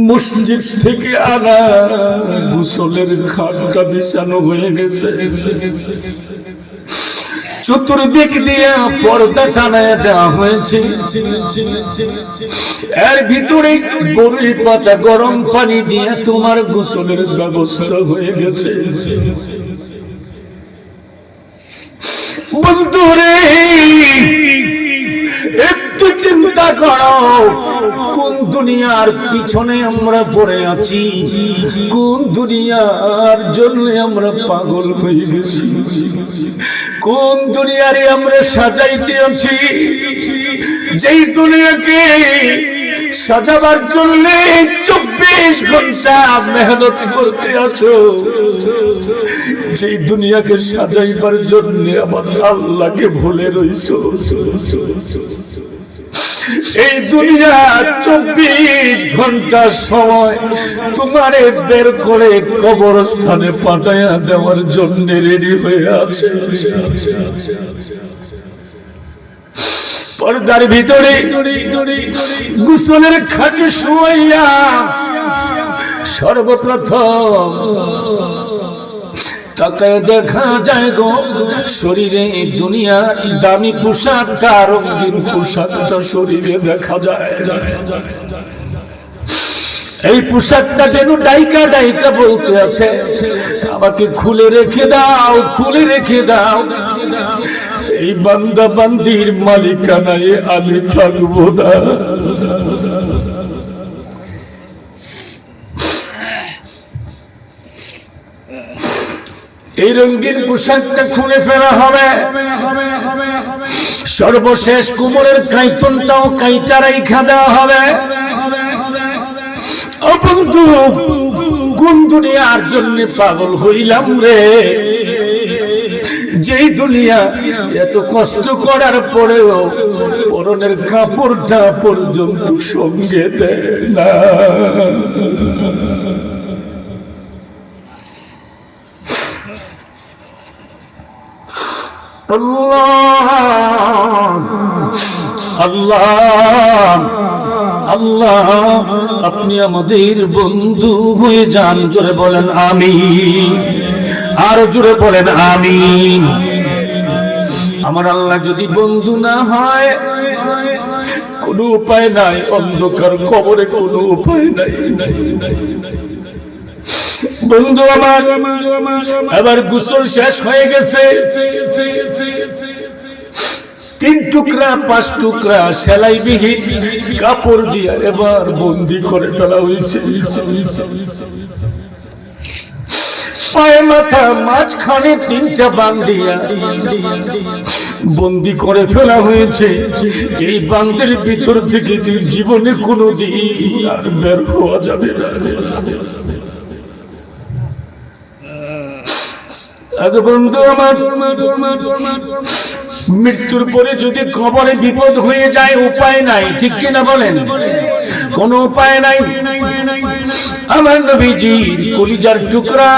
মসজিদ থেকে আনা গোসলের খাটটা বিছানো হয়ে গেছে, চতুর্দিক দিয়ে পর্দা টানায় দেওয়া হয়েছে, এর ভিতরে বড়ই পাতা গরম পানি দিয়ে তোমার গোসলের ব্যবস্থা হয়ে গেছে। বন্ধুরে একটু চিন্তা করো, কোন দুনিয়ার পিছনে আমরা পড়ে আছি, কোন দুনিয়ার জন্য আমরা পাগল হয়ে গেছি, কোন দুনিয়ারে আমরা সাজাইতে আছি, যেই দুনিয়াকে সাজাবার জন্য 24 ঘন্টা মেহনত করতে আছো, যেই দুনিয়াকে সাজাইবার জন্য আমার আল্লাহকে ভুলে রইছো। এই দুনিয়া 24 ঘন্টা সময় তোমারে বের করে কবরস্থানে পাঠাইয়া দেওয়ার জন্য রেডি হয়ে আছে। পর্দার ভিতরে গোসলের খাটে শুয়াইয়া সর্বপ্রথম তাকে দেখা যায় গো শরীরে দুনিয়ার দামি পোশাকটা, রঙিন পোশাকটা শরীরে দেখা যায়। এই পোশাকটা যেন ডাইকা ডাইকা বলতে আছে, আমাকে খুলে রেখে দাও, খুলে রেখে দাও, এই বান্দা বান্দির মালিকানায় আমি থাকবো না। এই রঙিন পোশাকটা খুলে ফেলা হবে, সর্বশেষ কোমরের কাইতনটাও কাইটা রাইখা দেওয়া হবে। ও বন্ধু, কোন দুনিয়ার জন্য পাগল হইলাম রে, যেই দুনিয়া এত কষ্ট করার পরেও পরনের কাপড়টা পর্যন্ত সঙ্গে দেয় না। আল্লাহ আল্লাহ আল্লাহ, আপনি আমাদের বন্ধু হয়ে যান। জোরে বলেন আমিন, আরো জোরে বলেন আমিন। আমার আল্লাহ যদি বন্ধু না হয় কোনো উপায় নাই, অন্ধকার কবরে কোনো উপায় নাই। বন্ধু আমার এবার গোসল শেষ হয়ে গেছে, 3 টুকরা 5 টুকরা সেলাইবিহীন কাপড় দিয়ে এবার বন্দি করে ফেলা হয়েছে। পায়ে মাথা মাঝখানে 3টা বাঁধ দিয়া বন্দি করে ফেলা হয়েছে। এই বাঁধের ভিতর থেকে তুই জীবনে কোনোদিন আর বের হওয়া যাবে না। বন্ধু আমার, মৃত্যুর পরে যদি কবরে বিপদ হয়ে যায় উপায় নাই, ঠিক কিনা বলেন? কোনো উপায় নাই। আমার নবীজি কলিজার টুকরা